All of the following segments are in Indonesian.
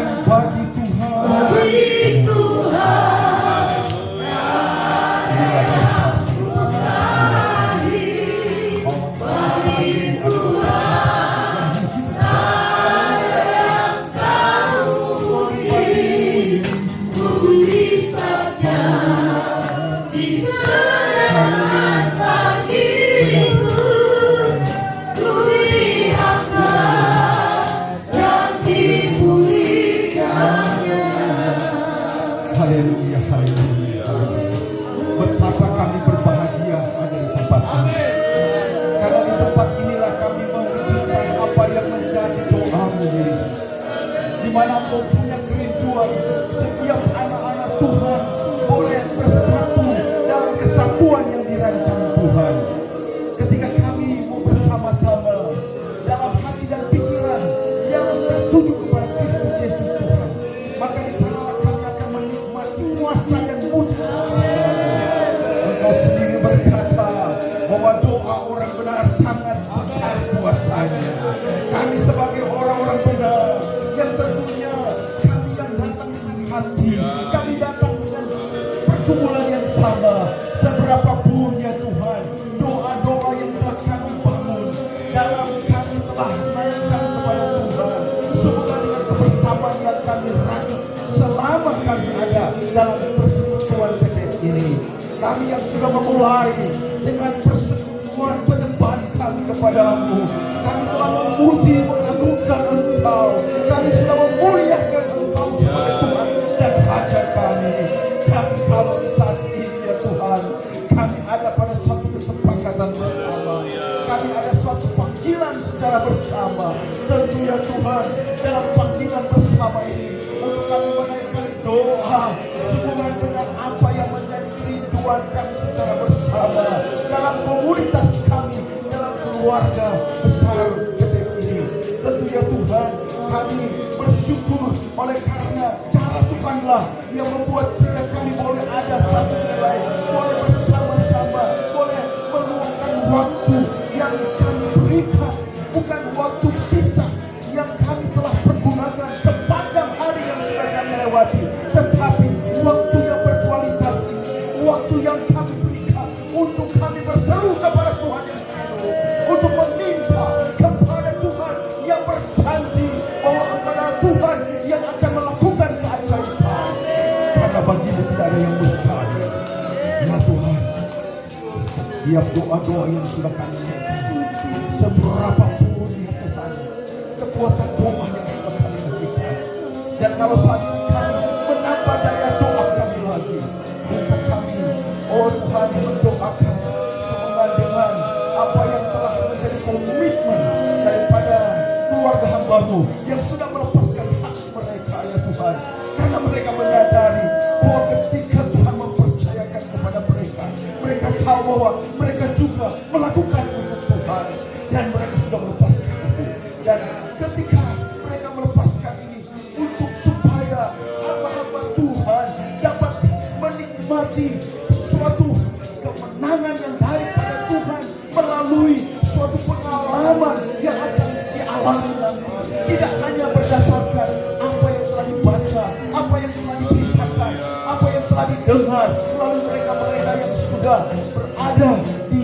Dan bagi Tuhan haleluya, haleluya. Betapa kami berbahagia ada di tempat ini. Karena di tempat inilah kami mewujudkan apa yang menjadi doa-Mu, Yesus. Di mana Kau punya kerinduan setiap anak-anak Tuhan boleh bersatu dalam kesatuan yang dirancang Tuhan. Ketika kami mau bersama-sama dalam hati dan pikiran yang tertuju kepada Kristus Yesus Tuhan, maka di sana kuasa dan mujizat. Engkau sendiri berkata bahwa doa orang benar sangat besar kuasanya. Kami sebagai orang-orang benar yang tentunya kami yang datang dengan hati, kami datang dengan pergumulan yang sama. Seberapapun ya Tuhan, doa-doa yang telah kami bangun dalam kami telah menaikkan kepada Tuhan, semoga dengan kebersamaan yang kami rajut selama kami ada dalam persekutuan PTF ini. Kami yang sudah memulai dengan persekutuan penyembahan kami kepadamu, kami telah memuji mengagungkan Engkau, kami sudah memuliakan Engkau sebagai Tuhan dan Raja kami. Kami kalau di saat ini ya Tuhan, kami ada pada suatu kesepakatan bersama, kami ada suatu panggilan secara bersama. Tentu ya Tuhan, dalam panggilan bersama ini untuk kami menaikkan doa sehubungan dengan apa yang menjadi kerinduan kami secara bersama dalam komunitas kami, dalam keluarga besar PTF ini. Tentu ya Tuhan, kami bersyukur oleh karena cara Tuhanlah yang membuat sehingga kami boleh ada satu nilai, boleh bersama-sama, boleh meluangkan waktu yang kami berikan, bukan waktu sisa yang kami telah pergunakan sepanjang hari yang sudah kami lewati, tetapi waktu yang berkualitas ini, waktu yang kami berikan untuk kami berseru kepada Tuhan yang hidup, untuk meminta kepada Tuhan yang berjanji bahwa Engkau adalah Tuhan yang akan melakukan keajaiban. Karena bagimu tidak ada yang mustahil. Ya Tuhan, tiap doa-doa yang sudah kami lakukan, seberapapun ya Tuhan, kekuatan doa yang sudah kami berikan, dan kalau saat ini kami menambah daya doa kami lagi untuk kami, oh Tuhan, mendoakan semoga dengan apa yang telah menjadi komitmen daripada keluarga hamba-Mu yang sudah melepaskan hak mereka ya Tuhan, karena mereka menyadari bahwa ketika Tuhan mempercayakan kepada mereka, mereka tahu bahwa mereka juga melakukan untuk Tuhan dan mereka sudah melepaskan itu. Dan ketika mereka melepaskan ini untuk supaya hamba-hamba Tuhan dapat menikmati suatu kemenangan yang daripada Tuhan melalui suatu pengalaman yang akan dialami nanti, tidak hanya berdasarkan apa yang telah dibaca, apa yang telah diberitakan, apa yang telah didengar melalui mereka-mereka yang sudah berada di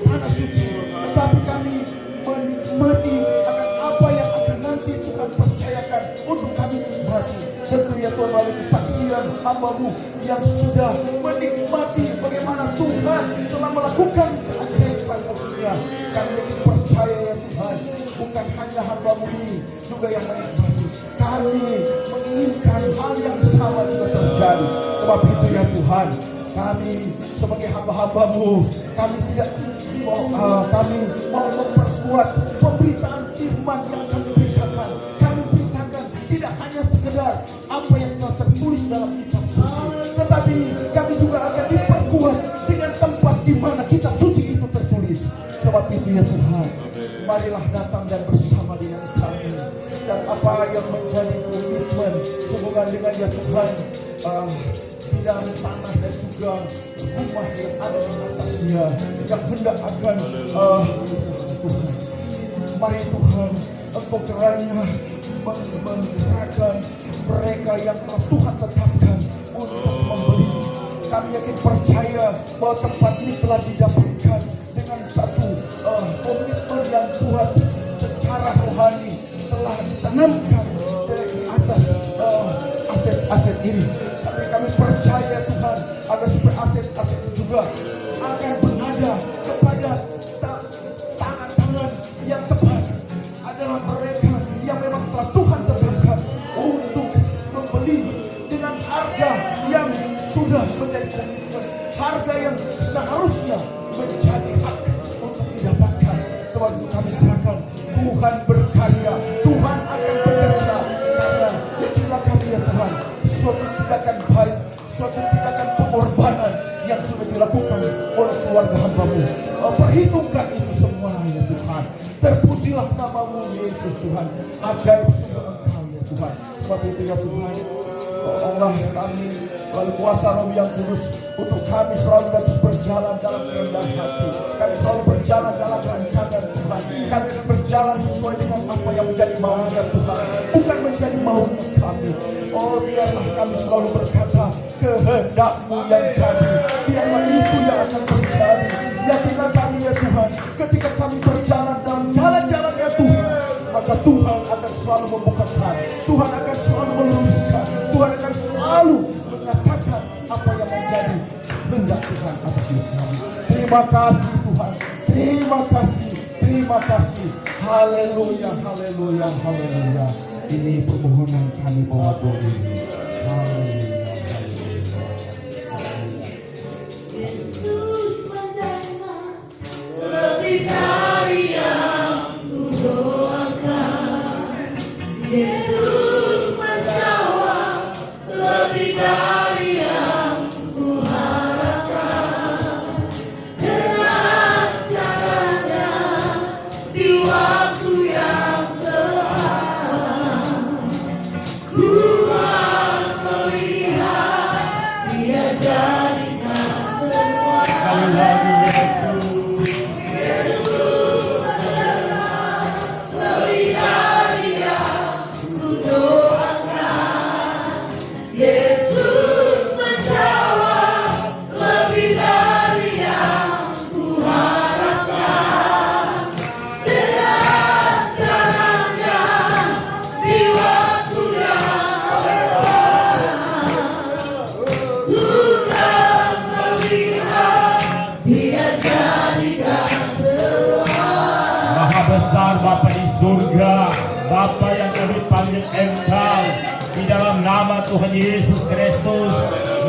tanah suci, tetapi kami menikmati akan apa yang akan nanti Tuhan percayakan untuk kami nikmati. Tentu ya Tuhan, melalui kesaksian hamba-Mu yang sudah menikmati bagaimana Tuhan telah melakukan keajaiban dunia. Kami ingin percaya ya Tuhan, bukan hanya hamba-Mu ini juga yang menikmati, kami menginginkan hal yang sama juga terjadi. Sebab itu ya Tuhan, kami sebagai hamba-hamba-Mu, kami tidak kami mau memperkuat pemberitaan firman yang kami beritakan. Kami beritakan tidak hanya sekedar apa yang telah tertulis dalam kitab suci, tetapi kami juga akan diperkuat dengan tempat di mana kitab suci itu tertulis. Sebab itu ya Tuhan, marilah datang dan bersama dengan kami, dan apa yang menjadi komitmen sehubungan dengan ya Tuhan, bidang tanah dan juga rumah yang ada di atasnya yang hendak akan Tuhan. Mari Tuhan, Engkau kiranya menyerahkan mereka yang telah Tuhan tetapkan untuk membeli. Kami yakin percaya bahwa tempat ini telah didapatkan dengan satu komitmen yang Tuhan secara rohani telah ditanamkan di atas aset-aset ini. Tapi kami percaya Tuhan agar supaya aset-aset itu juga akan berada kepada tangan-tangan yang tepat, adalah mereka yang memang telah Tuhan tetapkan untuk membeli dengan harga yang sudah menjadi komitmen, harga yang seharusnya menjadi hak untuk didapatkan. Sebab itu kami serahkan, Tuhan berkarya, Tuhan akan bekerja, karena itulah kami ya Tuhan, suatu tindakan baik, suatu tindakan pengorbanan yang sudah dilakukan oleh keluarga hamba-Mu. Perhitungkan itu semua ya Tuhan. Terpujilah nama-Mu Yesus Tuhan. Ajaib sungguh Engkau ya Tuhan. Sebab itu ya Tuhan, Allah kami lalu kuasa Roh yang kudus untuk kami selalu terus berjalan dalam kerendahan hati. Kami selalu berjalan dalam rancangan Tuhan. Kami berjalan sesuai dengan apa yang menjadi maunya Tuhan, bukan menjadi maunya kami. Oh, biarlah kami selalu berkata, kehendak-Mu yang jadi, biarlah itu yang akan terjadi. Yakinlah kami ya Tuhan, ketika kami berjalan dalam jalan-jalan ya Tuhan, maka Tuhan akan selalu membukakan, Tuhan akan selalu meluruskan, Tuhan akan selalu mengatakan apa yang menjadi kehendak Tuhan atas hidup kami. Terima kasih Tuhan, terima kasih, terima kasih. Haleluya, haleluya, haleluya. Ini permohonan kami bahwa Tuhan ini. Haleluya. Lebih dari yang ku doakan, Yesus menjawab lebih dari yang ku harapkan. Dengan caranya di waktu yang tepat, ku akan melihat Dia jadikan semua. Bapa di surga, Bapa yang kami panggil Engkau di dalam nama Tuhan Yesus Kristus.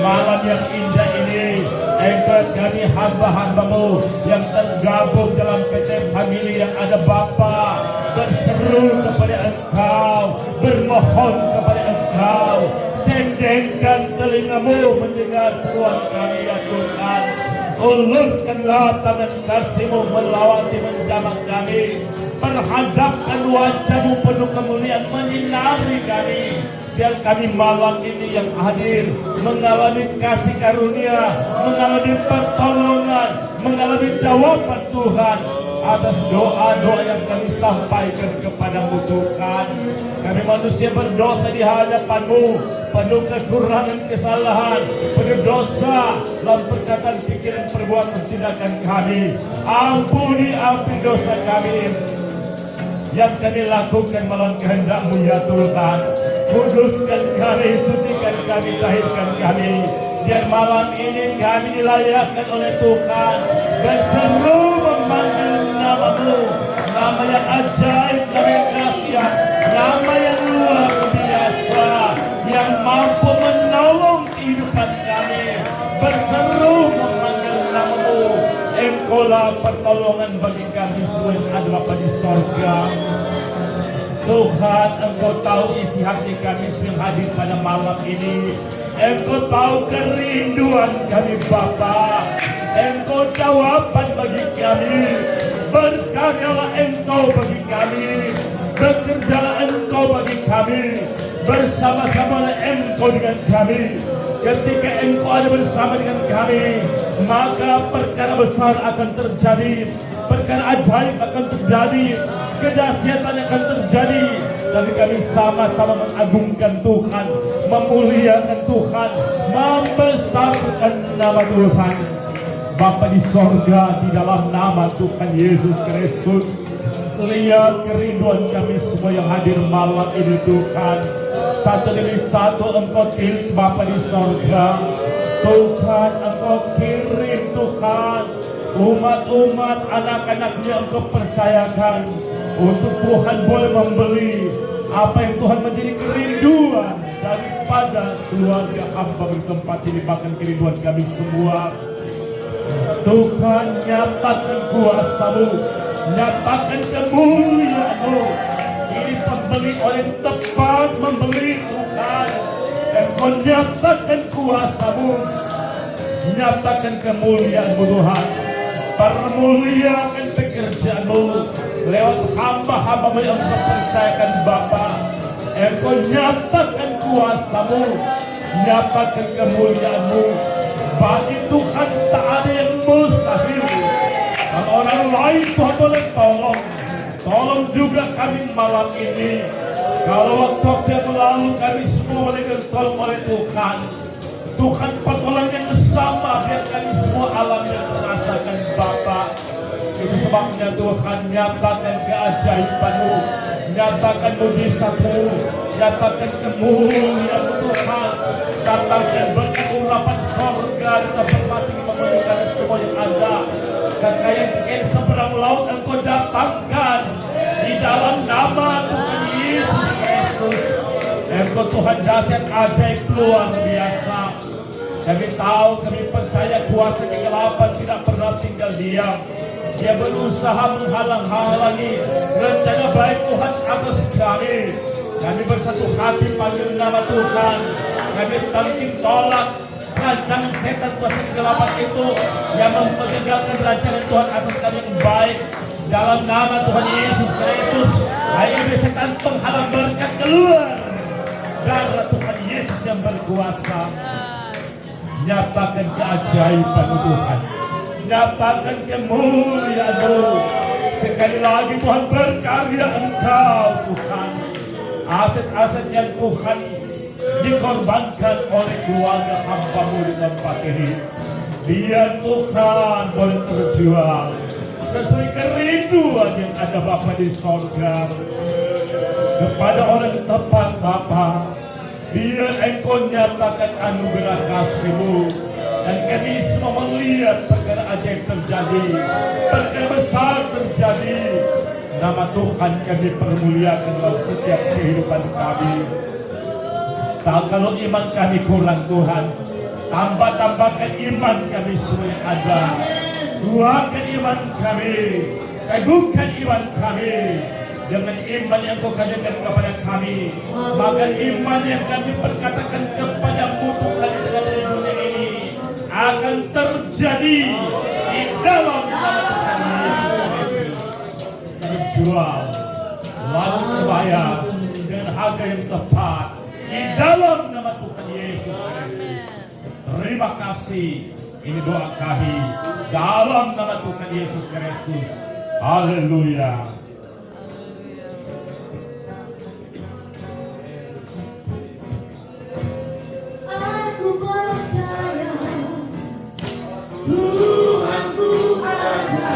Malam yang indah ini, Engkau kami hamba-hamba-Mu yang tergabung dalam PT Family yang ada Bapa, berseru kepada Engkau, bermohon kepada Engkau, sendengkan telinga-Mu mendengar seruan kami ya Tuhan. Ulurkanlah tangan kasih-Mu melawati menjamah kami, perhadapkan wajah-Mu penuh kemuliaan menyinari kami. Biar kami malam ini yang hadir mengalami kasih karunia, mengalami pertolongan, mengalami jawaban Tuhan atas doa-doa yang kami sampaikan kepada-Mu Tuhan. Kami manusia berdosa di hadapan-Mu, penuh kekurangan, kesalahan, penuh dosa dalam perkataan, pikiran, perbuatan, tindakan kami. Ampuni dosa kami yang kami lakukan melawan kehendak-Mu ya Tuhan. Kuduskan kami, sucikan kami, lahirkan kami. Biar malam ini kami dilayakkan oleh Tuhan, berseru memanggil nama-Mu, nama yang ajaib, nama yang dahsyat, nama yang luar biasa, yang mampu menolong kehidupan kami. Berseru memanggil nama-Mu, Engkaulah pertolongan bagi kami selain ada Bapa di sorga. Tuhan, Engkau tahu isi hati kami yang hadir pada malam ini. Engkau tahu kerinduan kami Bapa. Engkau jawaban bagi kami. Berkaryalah Engkau bagi kami. Bekerjalah Engkau bagi kami. Bersama-samalah Engkau dengan kami. Ketika Engkau ada bersama dengan kami, maka perkara besar akan terjadi, perkara ajaib akan terjadi, kedahsyatan akan terjadi, tapi kami sama-sama mengagungkan Tuhan, memuliakan Tuhan, membesarkan nama Tuhan. Bapa di sorga, di dalam nama Tuhan Yesus Kristus, lihat kerinduan kami semua yang hadir malam ini Tuhan. Satu demi satu Engkau pilih Bapa di sorga. Tuhan, Engkau kirim Tuhan umat-umat anak-anaknya Engkau percayakan untuk Tuhan boleh membeli apa yang Tuhan menjadi kerinduan daripada keluarga hamba bertempat ini, bahkan kerinduan kami semua. Tuhan, nyatakan kuasa-Mu, nyatakan kemuliaan-Mu. Ini pembeli orang tepat membeli Tuhan. Engkau nyatakan kuasa-Mu, nyatakan kemuliaan-Mu Tuhan. Permuliakan pekerjaan-Mu lewat hamba-hamba-Mu yang Engkau percayakan Bapa. Engkau nyatakan kuasa-Mu, nyatakan kemuliaan-Mu. Bagi Tuhan tak ada yang mustahil. Kalau orang lain Tuhan boleh tolong, tolong juga kami malam ini. Kalau waktu yang lalu kami semua boleh ditolong oleh Tuhan, Tuhan pertolongan yang sama biar kami semua alami dan merasakan Bapa. Itu sebabnya Tuhan nyatakan keajaiban-Mu, nyatakan mujizat-Mu, nyatakan kemuliaan Tuhan, nyatakan berkat urapan sorga di tempat ini memenuhkan semua yang ada. Kekayaan seberang laut Engkau datangkan di dalam nama Tuhan Yesus Kristus. Engkau Tuhan dahsyat ajaib luar biasa. Kami tahu, kami percaya kuasa kegelapan tidak pernah tinggal diam. Dia berusaha menghalang-halangi rencana baik Tuhan atas kami. Kami bersatu hati panggil nama Tuhan. Kami tangking tolak rancangan setan kuasa kegelapan itu yang menggagalkan rancangan Tuhan atas kami yang baik. Dalam nama Tuhan Yesus Kristus, hari ini setan penghalang berkat keluar. Darah Tuhan Yesus yang berkuasa. Nyatakan keajaiban Tuhan, nyatakan kemuliaan-Mu. Sekali lagi Tuhan berkarya Engkau Tuhan. Aset-aset yang Tuhan dikorbankan oleh keluarga hamba-Mu di tempat ini, biar Tuhan boleh terjual sesuai kerinduan yang ada Bapa di sorga. Kepada orang tepat Bapa, biar Engkau nyatakan anugerah kasih-Mu, dan kami semua melihat perkara ajaib terjadi, perkara besar terjadi. Nama Tuhan kami permuliakan dalam setiap kehidupan kami. Tak kalau iman kami kurang Tuhan, tambahkan iman kami semua yang ada. Tuakan iman kami, teguhkan iman kami. Dengan iman yang Kau katakan kepada kami, maka iman yang kami perkatakan kepada-Mu Tuhan dalam dunia ini akan terjadi di dalam nama Tuhan Yesus. Terjual, lalu terbayar dengan harga yang tepat di dalam nama Tuhan Yesus Kristus. Terima kasih. Ini doa kami dalam nama Tuhan Yesus Kristus. Haleluya. Tuhan ku berkata,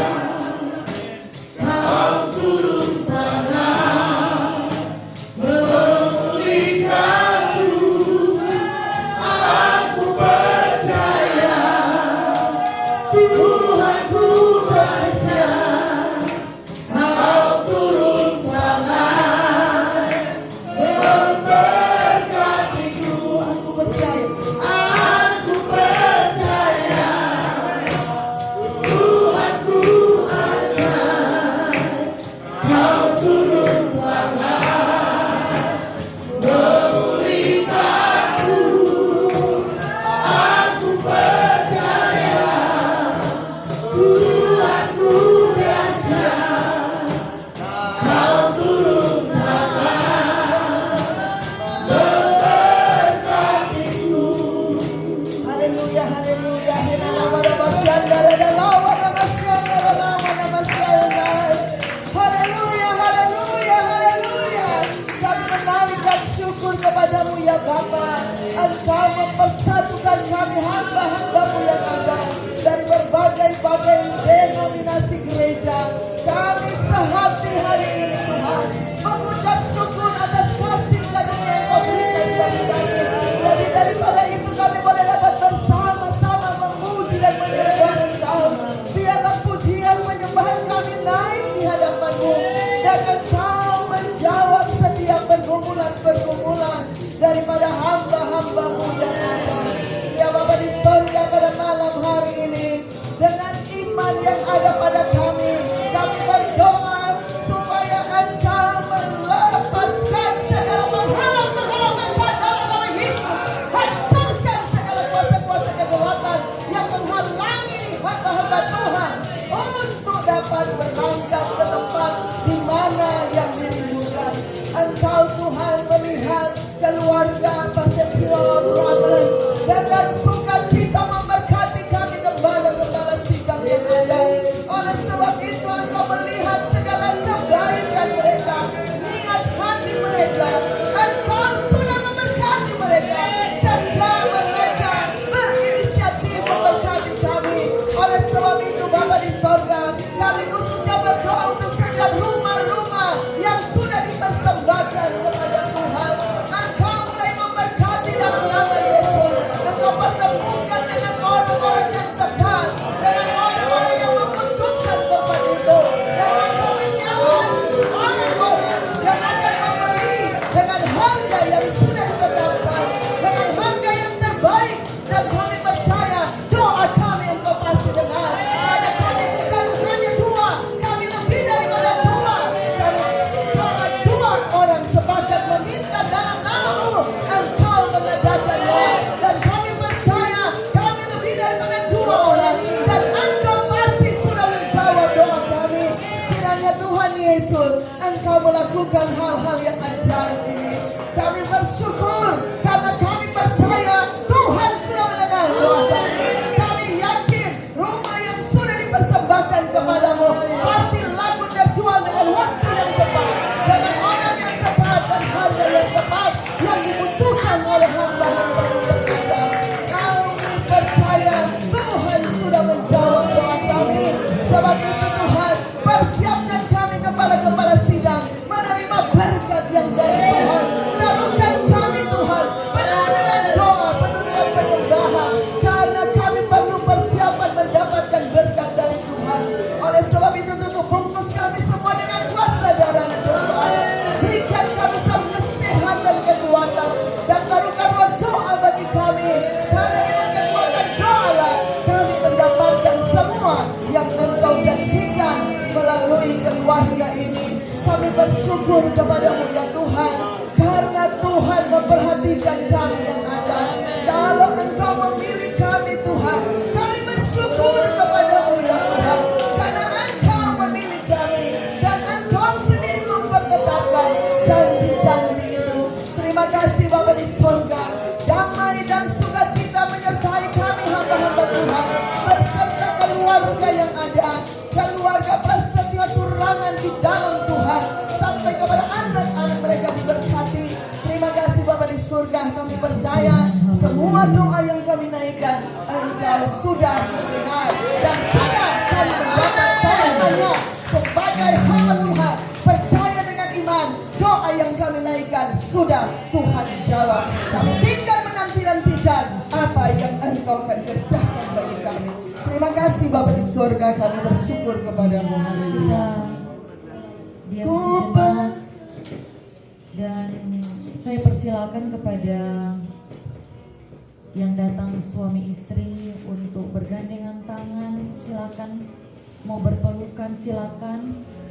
bersyukur kepadamu ya Bapa. Engkau mempersatukan kami hamba-hambamu yang ada dari berbagai-bagai denominasi gereja. Kami sehati hari ini Tuhan mengucap syukur atas kasih karunia yang Kau berikan bagi kami. Jadi daripada itu kami boleh dapat bersama-sama memuji dan menyembah Engkau. Biarlah pujian penyembahan kami naik di hadapan-Mu, dan Engkau menjawab setiap pergumulan-pergumulan daripada hamba-hamba-Mu yang ada. Ya Bapa di surga, pada malam hari ini dengan iman yang ada pada kami berdoa supaya Engkau melepaskan segala penghalang-penghalang dalam kami hidup. Hancurkan segala kuasa-kuasa kegelapan yang menghalangi hamba-hamba Tuhan untuk dapat berangkat ke tempat di mana yang dirindukan. Engkau Tuhan melihat keluarga Pastor Philip Brothers dengan sukacita memberkati kami gembala-gembala sidang yang ada. Oleh sebab itu Engkau melihat segala kebaikan mereka, niat hati mereka. Engkau sudah memberkati mereka sejak mereka berinisiatif memberkati kami. Oleh sebab itu Bapa di sorga, kami khususnya berdoa untuk setiap rumah-rumah yang sudah dipersembahkan kepada Tuhan. Engkau mulai memberkati dalam nama Yesus. Engkau pertemukan dengan orang-orang yang tepat, dengan orang-orang yang membutuhkan tempat itu, dengan pemilihan orang-orang yang akan membeli dengan harga yang sudah ditetapkan, dengan harga yang terbaik. Dan kami percaya doa kami Engkau pasti dengar. Karena kami bukan hanya dua, kami lebih daripada dua. Kami dua orang sepakat meminta dalam nama-Mu, Engkau mengadakannya. Dan kami percaya kami lebih daripada dua orang, dan Engkau pasti sudah menjawab doa kami. Kiranya Tuhan Yesus Engkau melakukan hal-hal yang ajaib ini. Kami bersyukur karena kami percaya Tuhan sudah mendengar doa kami. Kami yakin rumah yang sudah dipersembahkan kepadamu pasti laku terjual dengan waktu yang tepat, dengan orang yang tepat, dan harga yang tepat yang dibutuhkan oleh hamba-hamba-Mu yang ada. Kami percaya Tuhan sudah menjawab doa kami. Sebab itu Tuhan, persiapkan kami kepala-kepala sidang menerima berkat yang dari Tuhan. Dahulukan kami Tuhan penuh dengan doa, penuh dengan penyembahan, karena kami perlu persiapan mendapatkan berkat dari Tuhan. Oleh sebab itu tutup bungkus kami semua dengan kuasa darah Tuhan. Berikan kami selalu kesehatan, kekuatan, dan karunia doa bagi kami. Karena dengan kekuatan doa lah kami mendapatkan semua yang Engkau janjikan melalui keluarga ini. Kami bersyukur kepada-Mu ya Tuhan, karena Tuhan memperhatikan kami yang ada. Kalau Engkau memilih kami Tuhan, kami bersyukur kepada-Mu ya Tuhan, karena Engkau memilih kami dan Engkau sendiri memperkatakan janji-janji itu. Terima kasih Bapa di surga. Damai dan sukacita menyertai kami hamba-hamba Tuhan beserta keluarga yang ada, keluarga prasetya turangan di dalam Tuhan, sampai kepada anak-anak mereka diberkati. Terima kasih Bapa di surga. Kami percaya semua doa yang kami naikkan Engkau sudah mendengar, dan sudah kami mendapat jawabannya sebagai hamba Tuhan. Percaya dengan iman, doa yang kami naikkan sudah Tuhan jawab. Kami tinggal menanti-nantikan apa yang Engkau akan kerjakan bagi kami. Terima kasih Bapa di surga, kami bersyukur kepada-Mu. Haleluya. Dia bersemangat, dan saya persilakan kepada yang datang suami istri untuk bergandengan tangan, silakan. Mau berpelukan silakan.